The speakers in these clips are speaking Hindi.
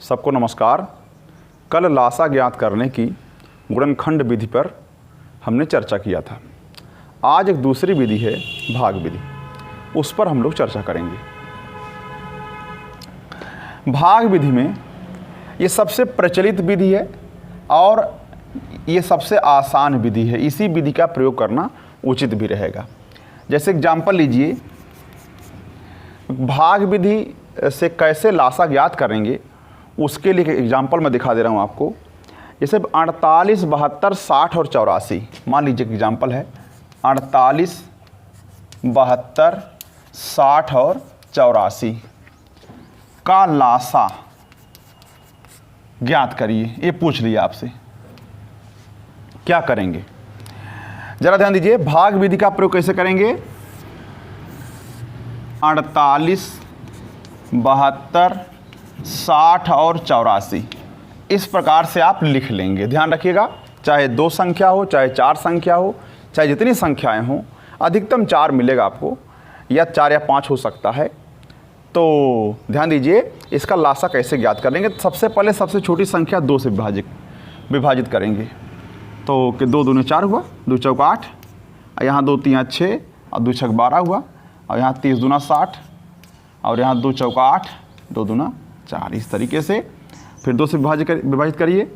सबको नमस्कार। कल लासा ज्ञात करने की गुणनखंड विधि पर हमने चर्चा किया था। आज एक दूसरी विधि है भाग विधि, उस पर हम लोग चर्चा करेंगे। भाग विधि में ये सबसे प्रचलित विधि है और ये सबसे आसान विधि है। इसी विधि का प्रयोग करना उचित भी रहेगा। जैसे एग्जाम्पल लीजिए, भाग विधि से कैसे लासा ज्ञात करेंगे उसके लिए एग्जाम्पल मैं दिखा दे रहा हूँ आपको। जैसे 48, 72, 60 और 84 मान लीजिए एग्जाम्पल है 48, 72, 60 और 84 का लासा ज्ञात करिए। ये पूछ लिया आपसे, क्या करेंगे जरा ध्यान दीजिए। भाग विधि का प्रयोग कैसे करेंगे? 48, 72, 60 और 84 इस प्रकार से आप लिख लेंगे। ध्यान रखिएगा, चाहे 2 संख्या हो, चाहे 4 संख्या हो, चाहे जितनी संख्याएं हों, अधिकतम 4 मिलेगा आपको, या 4 या 5 हो सकता है। तो ध्यान दीजिए, इसका लासा कैसे ज्ञात कर लेंगे। सबसे पहले सबसे छोटी संख्या 2 से विभाजित करेंगे। तो कि 2 दूने 4 हुआ, 2 चौका 8, यहाँ 2 तिया 6 और 2 छक 12 हुआ, और यहाँ 30 दूना 60 और यहाँ 2 चौका 8, 2 दूना 4। इस तरीके से फिर 2 से विभाजित करिए।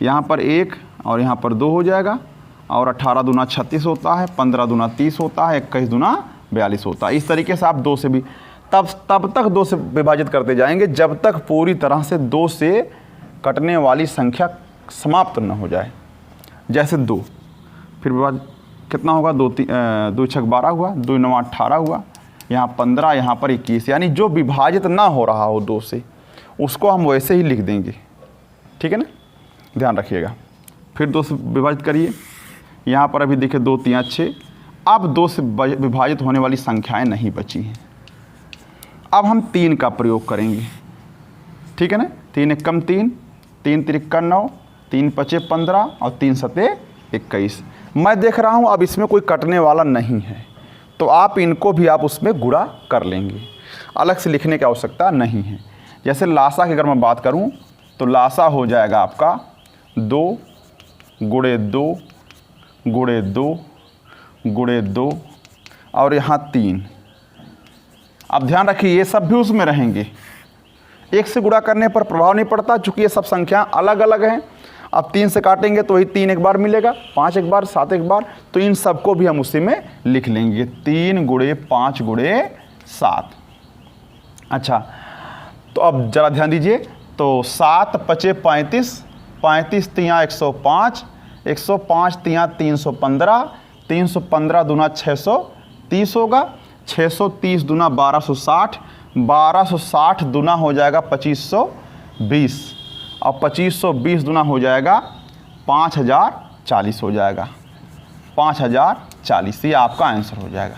यहाँ पर 1 और यहाँ पर 2 हो जाएगा, और 18 दूना 36 होता है, 15 दूना 30 होता है, 21 दूना 42 होता है। इस तरीके से आप 2 से भी तब तक 2 से विभाजित करते जाएंगे जब तक पूरी तरह से 2 से कटने वाली संख्या समाप्त न हो जाए। जैसे 2 फिर विभाजित कितना होगा, 2 छक 12 हुआ, 2 9 18 हुआ, यहाँ 15, यहाँ पर 21। यानी जो विभाजित ना हो रहा हो 2 से, उसको हम वैसे ही लिख देंगे। ठीक है ना, ध्यान रखिएगा। फिर 2 से विभाजित करिए। यहाँ पर अभी देखिए 2 तिया 6। अब 2 से विभाजित होने वाली संख्याएं नहीं बची हैं। अब हम 3 का प्रयोग करेंगे। ठीक है ना, 3 एकम 3, 3 तिरिक्का 9, 3 पचे 15 और 3 सते 21। मैं देख रहा हूँ अब इसमें कोई कटने वाला नहीं है, तो आप इनको भी आप उसमें गुणा कर लेंगे, अलग से लिखने की आवश्यकता नहीं है। जैसे लासा की अगर मैं बात करूं तो लासा हो जाएगा आपका 2 गुणे 2 गुणे 2 गुणे 2 और यहाँ 3। अब ध्यान रखिए, ये सब भी उसमें रहेंगे। 1 से गुणा करने पर प्रभाव नहीं पड़ता, चूँकि ये सब संख्या अलग अलग हैं। अब 3 से काटेंगे तो वही 3 एक बार मिलेगा, 5 एक बार, 7 एक बार, तो इन सबको भी हम उसी में लिख लेंगे। 3 गुणे 5 गुणे 7। अच्छा, तो अब ज़रा ध्यान दीजिए। तो 7 पचे 35, 35 तिया 105, 105 तिया 315, 315 दूना 630 होगा, 630 दूना 1260, 1260 दूना हो जाएगा 2520, और 2520 दूना हो जाएगा 5040 हो जाएगा। 5040 ये आपका आंसर हो जाएगा।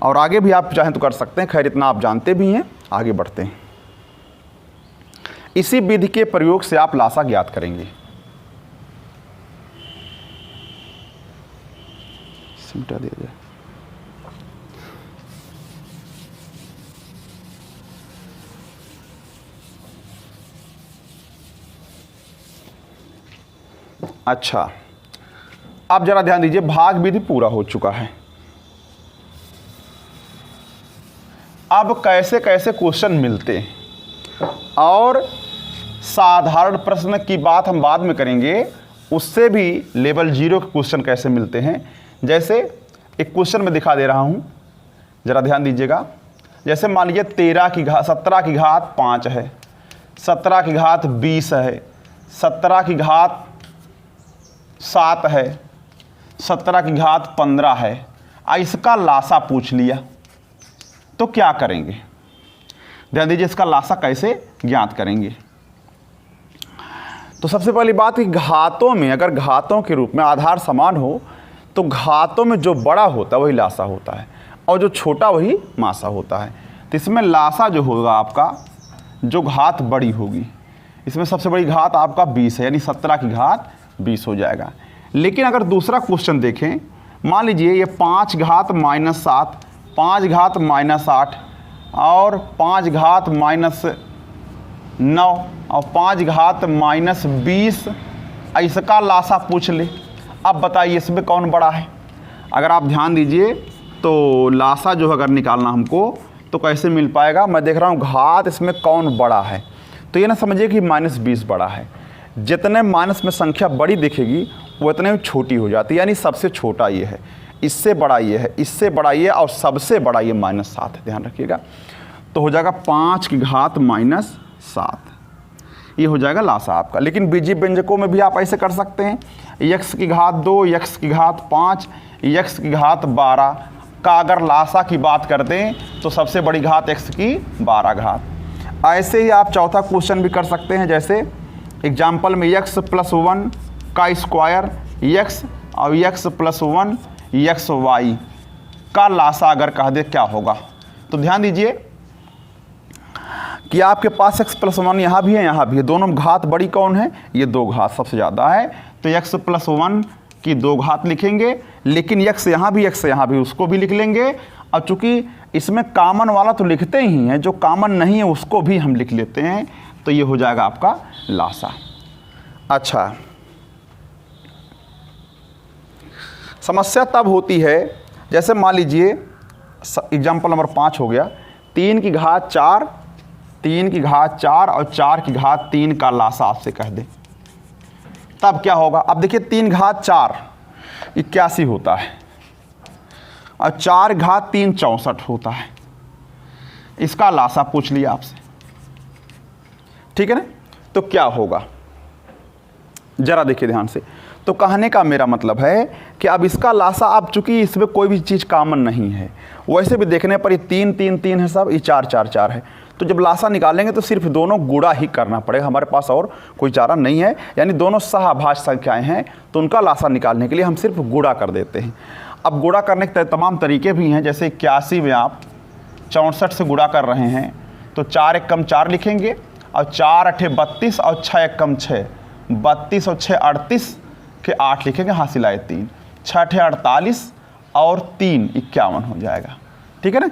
और आगे भी आप चाहें तो कर सकते हैं, खैर इतना आप जानते भी हैं। आगे बढ़ते हैं। इसी विधि के प्रयोग से आप लासा ज्ञात करेंगे। सिमटा दिया जाए। अच्छा, अब जरा ध्यान दीजिए, भाग विधि पूरा हो चुका है। अब कैसे कैसे क्वेश्चन मिलते हैं और साधारण प्रश्न की बात हम बाद में करेंगे, उससे भी लेवल 0 के क्वेश्चन कैसे मिलते हैं। जैसे एक क्वेश्चन में दिखा दे रहा हूं, जरा ध्यान दीजिएगा। जैसे मान लीजिए 17 की घात 5 है, 17 की घात 20 है, 17 की घात 7 है, 17 की घात 15 है। इसका लासा पूछ लिया तो क्या करेंगे? ध्यान दीजिए, इसका लासा कैसे ज्ञात करेंगे। तो सबसे पहली बात कि घातों में, अगर घातों के रूप में आधार समान हो तो घातों में जो बड़ा होता है वही लासा होता है, और जो छोटा वही मासा होता है। तो इसमें लासा जो होगा आपका, जो घात बड़ी होगी, इसमें सबसे बड़ी घात आपका 20 है, यानी 17 की घात 20 हो जाएगा। लेकिन अगर दूसरा क्वेश्चन देखें, मान लीजिए ये 5 घात -7, 5 घात -8 और 5 घात 9 और 5 घात माइनस 20, इसका लासा पूछ ले। अब बताइए इसमें कौन बड़ा है। अगर आप ध्यान दीजिए तो लासा जो अगर निकालना हमको तो कैसे मिल पाएगा, मैं देख रहा हूँ घात इसमें कौन बड़ा है, तो ये ना समझिए कि -20 बड़ा है। जितने माइनस में संख्या बड़ी दिखेगी वो इतने में छोटी हो जाती है, यानी सबसे छोटा ये है, इससे बड़ा ये है, इससे बड़ा ये और सबसे बड़ा ये -7 है, ध्यान रखिएगा। तो हो जाएगा 5 की घात -7, ये हो जाएगा लासा आपका। लेकिन बीजीय व्यंजकों में भी आप ऐसे कर सकते हैं, x की घात 2, x की घात 5, x की घात 12 का अगर लासा की बात करते हैं तो सबसे बड़ी घात x की 12 घात। ऐसे ही आप चौथा क्वेश्चन भी कर सकते हैं, जैसे एग्जाम्पल में x + 1 का स्क्वायर x और x + 1 xy का लासा अगर कह दे क्या होगा। तो ध्यान दीजिए कि आपके पास x + 1 यहाँ भी है, यहाँ भी है, दोनों घात बड़ी कौन है, ये 2 घात सबसे ज़्यादा है, तो x + 1 की 2 घात लिखेंगे, लेकिन x यहाँ भी उसको भी लिख लेंगे। और चूँकि इसमें कॉमन वाला तो लिखते ही हैं, जो कॉमन नहीं है उसको भी हम लिख लेते हैं, तो ये हो जाएगा आपका लासा। अच्छा, समस्या तब होती है जैसे मान लीजिए एग्जाम्पल नंबर 5 हो गया, 3 की घात 4, 3 की घात 4 और 4 की घात 3 का लासा आपसे कह दे, तब क्या होगा। अब देखिए 3 घात 4 81 होता है और 4 घात 3 64 होता है, इसका लासा पूछ लिया आपसे, ठीक है ना। तो क्या होगा जरा देखिए ध्यान से। तो कहने का मेरा मतलब है कि अब इसका लासा, अब चूंकि इसमें कोई भी चीज़ कॉमन नहीं है, वैसे भी देखने पर ये 3 3 3 है सब, ये 4 4 4 है, तो जब लासा निकालेंगे तो सिर्फ दोनों गुणा ही करना पड़ेगा, हमारे पास और कोई चारा नहीं है, यानी दोनों सहभाज्य संख्याएं हैं, तो उनका लासा निकालने के लिए हम सिर्फ गुणा कर देते हैं। अब गुणा करने के तमाम तरीके भी हैं, जैसे 81 में आप 64 से गुणा कर रहे हैं तो 4 एकम 4 लिखेंगे और 4 अठे 32 और 6 एकम 6, 32 और 6 38 के 8 लिखेंगे, हासिल आए 3, 6 अठे 48 और 3 51 हो जाएगा, ठीक है ना।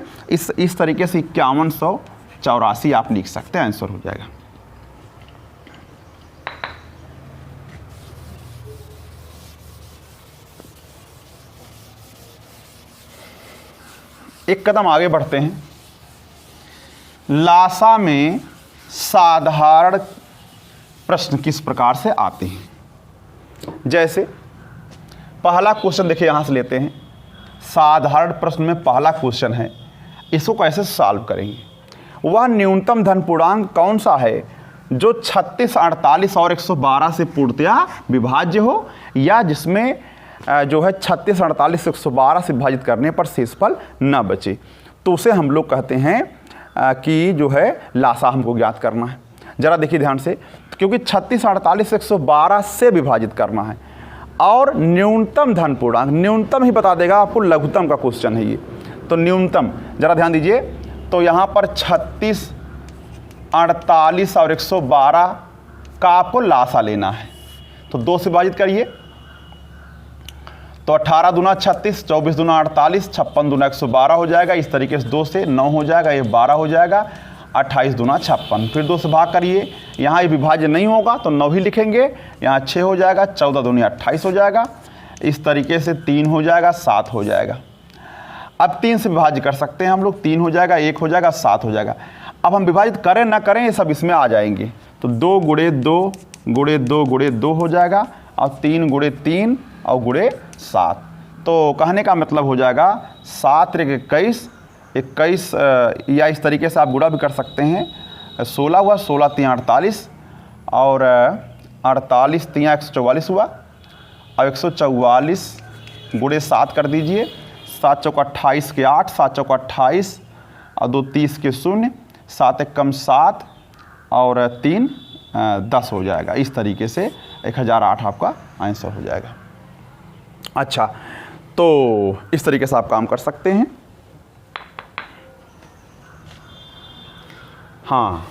इस तरीके से 5184 आप लिख सकते हैं, आंसर हो जाएगा। एक कदम आगे बढ़ते हैं। लासा में साधारण प्रश्न किस प्रकार से आते हैं, जैसे पहला क्वेश्चन देखिए, यहां से लेते हैं। साधारण प्रश्न में पहला क्वेश्चन है, इसको कैसे सॉल्व करेंगे। वह न्यूनतम धन पूर्णांक कौन सा है जो 36, 48 और 112 से पूर्णतया विभाज्य हो, या जिसमें जो है 36, 48, 112 से विभाजित करने पर शेषफल न बचे, तो उसे हम लोग कहते हैं कि जो है लासा हमको ज्ञात करना है। ज़रा देखिए ध्यान से, क्योंकि 36, 48, 112 से विभाजित करना है और न्यूनतम धन पूर्णांक, न्यूनतम ही बता देगा आपको, लघुत्तम का क्वेश्चन है ये, तो न्यूनतम ज़रा ध्यान दीजिए। तो यहाँ पर 36, 48 और 112 का आपको लासा लेना है, तो 2 से विभाजित करिए, तो 18 दूना 36, 24 दूना 48, 56 दूना 112 हो जाएगा। इस तरीके से 2 से 9 हो जाएगा, ये 12 हो जाएगा, 28 दूना 56, फिर 2 से भाग करिए, यहाँ ये विभाज्य नहीं होगा तो 9 ही लिखेंगे, यहाँ 6 हो जाएगा, 14 दूनी 28 हो जाएगा, इस तरीके से 3 हो जाएगा, 7 हो जाएगा। अब 3 से विभाज्य कर सकते हैं हम लोग, 3 हो जाएगा, 1 हो जाएगा, 7 हो जाएगा। अब हम विभाजित करें ना करें ये सब इसमें आ जाएंगे, तो 2 गुणे 2 गुणे 2 गुणे 2 हो जाएगा और 3 गुणे 3 और गुणे 7। तो कहने का मतलब हो जाएगा 7 × 21, 21 या इस तरीके से आप गुणा भी कर सकते हैं, 16 हुआ, 16 × 3 48 और 48 × 3 144 हुआ, और 144 गुणे 7 कर दीजिए, 7 चौका 28 के 8, 7 चौका 28 और 2 30 के 0, 7 एकम 7 और 3 10 हो जाएगा। इस तरीके से 1008 आपका आंसर हो जाएगा। अच्छा, तो इस तरीके से आप काम कर सकते हैं। हाँ,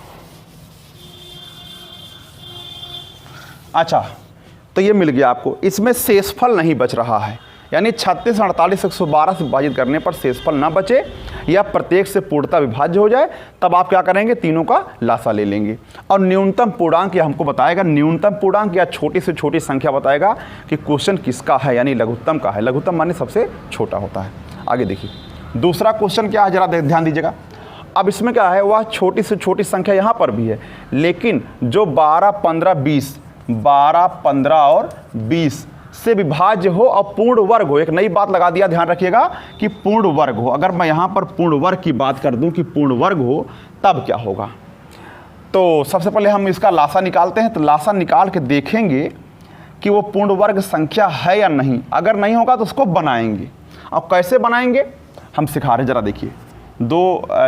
अच्छा, तो ये मिल गया आपको। इसमें शेषफल नहीं बच रहा है, यानी 36, 48, 112 से विभाजित करने पर शेषफल ना बचे या प्रत्येक से पूर्णतः विभाज्य हो जाए, तब आप क्या करेंगे, तीनों का लासा ले लेंगे। और न्यूनतम पूर्णांक यह हमको बताएगा, न्यूनतम पूर्णांक या छोटी से छोटी संख्या बताएगा कि क्वेश्चन किसका है, यानी लघुत्तम का है। लघुत्तम माने सबसे छोटा होता है। आगे देखिए दूसरा क्वेश्चन क्या है, जरा ध्यान दीजिएगा। अब इसमें क्या है, वह छोटी से छोटी संख्या यहाँ पर भी है, लेकिन जो 12, 15, 20, 12, 15 और 20 से विभाज्य हो और पूर्ण वर्ग हो। एक नई बात लगा दिया, ध्यान रखिएगा कि पूर्ण वर्ग हो। अगर मैं यहाँ पर पूर्ण वर्ग की बात कर दूं कि पूर्ण वर्ग हो, तब क्या होगा। तो सबसे पहले हम इसका लासा निकालते हैं। तो लासा निकाल के देखेंगे कि वो पूर्ण वर्ग संख्या है या नहीं। अगर नहीं होगा तो उसको बनाएंगे। अब कैसे बनाएंगे हम सिखा रहे, जरा देखिए। 2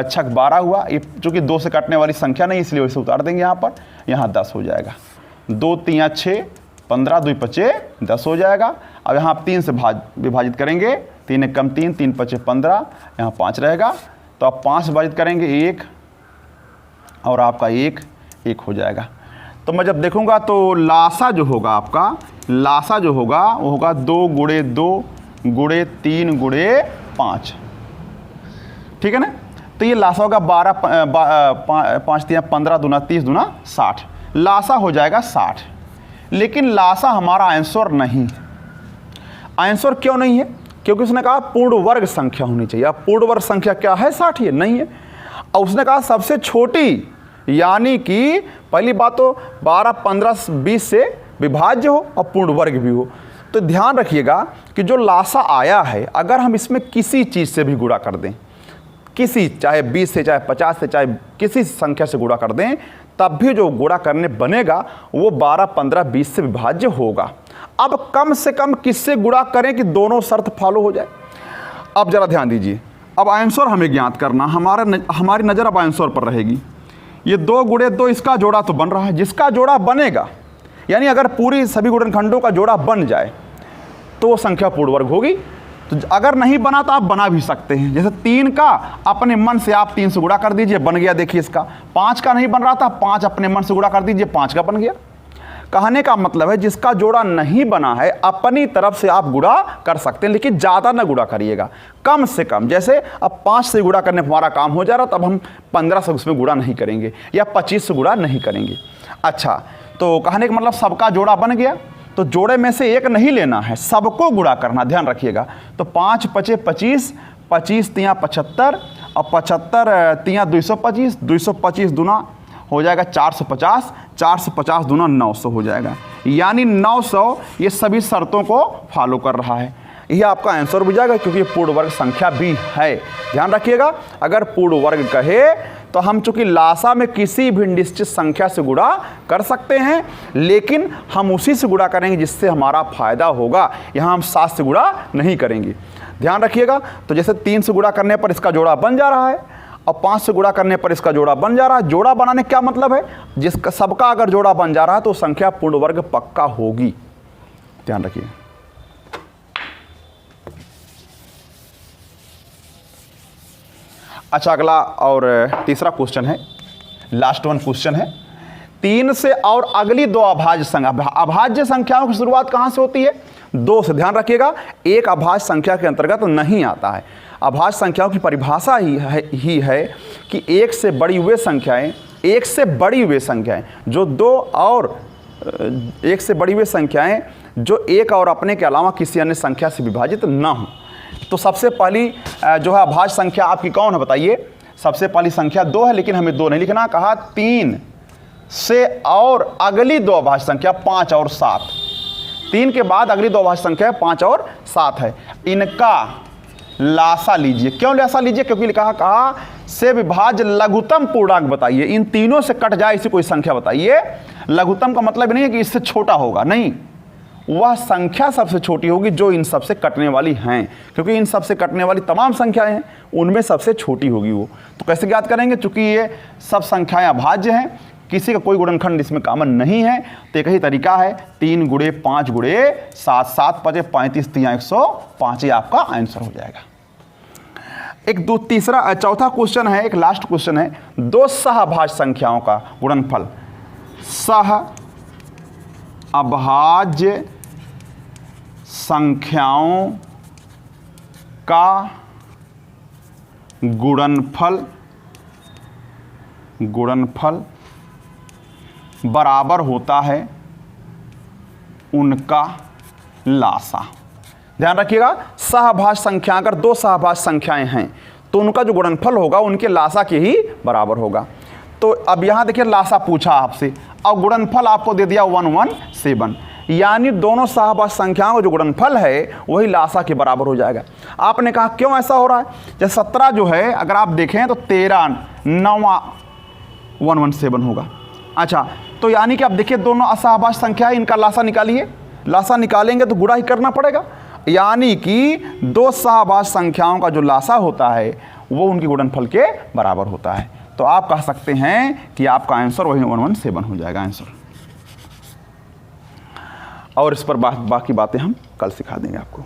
छक 12 हुआ, ये चूँकि 2 से कटने वाली संख्या नहीं, इसलिए वैसे उतार देंगे यहाँ पर। यहाँ 10 हो जाएगा। 2 3 6, 15, 2 5 10 हो जाएगा। अब यहाँ आप 3 से विभाजित करेंगे, 3 1 कम 3, 3 5 15, यहाँ 5 रहेगा। तो आप 5 से विभाजित करेंगे 1 और आपका 1 1 हो जाएगा। तो मैं जब देखूंगा तो लासा जो होगा आपका, लासा जो होगा वो होगा 2 × 2 × 3 × 5, ठीक है ना। तो ये लासा होगा 12, 5 3 15, 2 30, 2 60, लासा हो जाएगा 60। लेकिन लासा हमारा आंसर नहीं। आंसर क्यों नहीं है, क्योंकि उसने कहा पूर्ण वर्ग संख्या होनी चाहिए। अब पूर्ण वर्ग संख्या क्या है, 60 है, नहीं है। और उसने कहा सबसे छोटी, यानी कि पहली बात तो 12, 15, 20 से विभाज्य हो और पूर्ण वर्ग भी हो। तो ध्यान रखिएगा कि जो लासा आया है, अगर हम इसमें किसी चीज़ से भी गुणा कर दें, किसी, चाहे 20 से, चाहे 50 से, चाहे किसी संख्या से गुणा कर दें, तब भी जो गुणा करने बनेगा वो 12, 15, 20 से विभाज्य होगा। अब कम से कम किससे गुणा करें कि दोनों शर्त फॉलो हो जाए। अब जरा ध्यान दीजिए, अब आंसर हमें ज्ञात करना, हमारी नज़र अब आंसर पर रहेगी। ये 2 × 2 इसका जोड़ा तो बन रहा है, जिसका जोड़ा बनेगा, यानी अगर पूरी सभी गुणनखंडों का जोड़ा बन जाए तो वो संख्या पूर्ण वर्ग होगी। तो अगर नहीं बना तो आप बना भी सकते हैं। जैसे 3 का अपने मन से आप 3 से गुणा कर दीजिए, बन गया। देखिए इसका 5 का नहीं बन रहा था, 5 अपने मन से गुणा कर दीजिए, 5 का बन गया। कहने का मतलब है जिसका जोड़ा नहीं बना है अपनी तरफ से आप गुणा कर सकते हैं, लेकिन ज़्यादा ना गुणा करिएगा, कम से कम। जैसे अब 5 से गुणा करने पर हमारा काम हो जा रहा, तब हम 15 से उसमें गुणा नहीं करेंगे या 25 से गुणा नहीं करेंगे। अच्छा, तो कहने का मतलब सबका जोड़ा बन गया, तो जोड़े में से एक नहीं लेना है, सबको गुणा करना, ध्यान रखिएगा। तो 5 5 25, 25 3 75 और 75 3 225, 225 दूना हो जाएगा 450, 450 दूना 900 हो जाएगा। यानी 900 ये सभी शर्तों को फॉलो कर रहा है। ये आपका आंसर हो जाएगा, क्योंकि ये पूर्ण वर्ग संख्या भी है। ध्यान रखिएगा, अगर पूर्ण वर्ग कहे तो हम चूंकि लासा में किसी भी निश्चित संख्या से गुणा कर सकते हैं, लेकिन हम उसी से गुणा करेंगे जिससे हमारा फायदा होगा। यहाँ हम 7 से गुणा नहीं करेंगे, ध्यान रखिएगा। तो जैसे 3 से गुणा करने पर इसका जोड़ा बन जा रहा है और 5 से गुणा करने पर इसका जोड़ा बन जा रहा है। जोड़ा बनाने क्या मतलब है, जिसका सबका अगर जोड़ा बन जा रहा है तो संख्या पूर्ण वर्ग पक्का होगी, ध्यान रखिए। अच्छा, अगला और तीसरा क्वेश्चन है, लास्ट वन क्वेश्चन है। 3 से और अगली 2 अभाज्य संख्या, अभाज्य संख्याओं की शुरुआत कहाँ से होती है, 2 से। ध्यान रखिएगा, एक अभाज्य संख्या के अंतर्गत नहीं आता है। अभाज्य संख्याओं की परिभाषा ही है कि एक से बढ़ी हुए संख्याएं, एक से बढ़ी हुई संख्याएं जो 2 और एक से बढ़ी हुई संख्याएं जो एक और अपने के अलावा किसी अन्य संख्या से विभाजित ना हो। तो सबसे पहली जो है अभाज्य संख्या आपकी कौन है बताइए। सबसे पहली संख्या 2 है, लेकिन हमें 2 नहीं लिखना, कहा 3 से और अगली 2 अभाज्य संख्या 5 और 7। 3 के बाद अगली 2 अभाज्य संख्या 5 और 7 है। इनका लासा लीजिए। क्यों लासा लीजिए, क्योंकि कहा से विभाज्य लघुत्तम पूर्णांक बताइए। इन तीनों से कट जाए ऐसी कोई संख्या बताइए। लघुत्तम का मतलब नहीं है कि इससे छोटा होगा, नहीं, वह संख्या सबसे छोटी होगी जो इन सबसे कटने वाली हैं, क्योंकि इन सबसे कटने वाली तमाम संख्याएं हैं, उनमें सबसे छोटी होगी वो। तो कैसे ज्ञात करेंगे, चूंकि ये सब संख्याएं अभाज्य हैं, किसी का कोई गुणनखंड इसमें कॉमन नहीं है, तो एक ही तरीका है 3 × 5 × 7, 7 5 35 3 105, ये आपका आंसर हो जाएगा। एक चौथा क्वेश्चन है, एक लास्ट क्वेश्चन है। 2 सहअभाज्य संख्याओं का गुणनफल। सहअभाज्य संख्याओं का गुणनफल बराबर होता है उनका लासा। ध्यान रखिएगा, सहभाज्य संख्या, अगर दो सहभाज्य संख्याएं हैं तो उनका जो गुणनफल होगा उनके लासा के ही बराबर होगा। तो अब यहां देखिए लासा पूछा आपसे और गुणनफल आपको दे दिया 117, यानी दोनों सहभाज्य संख्याओं का जो गुणनफल है वही लासा के बराबर हो जाएगा। आपने कहा क्यों ऐसा हो रहा है? जैसे 17 जो है अगर आप देखें तो 13 9 117 होगा। अच्छा, तो यानी कि आप देखिए दोनों असहभाज्य संख्या है, इनका लासा निकालिए। लासा निकालेंगे तो गुणा ही करना पड़ेगा, यानी कि दो सहभाज्य संख्याओं का जो लासा होता है वो उनके गुणनफल के बराबर होता है। तो आप कह सकते हैं कि आपका आंसर वही 117 हो जाएगा आंसर। और इस पर बाकी बातें हम कल सिखा देंगे आपको।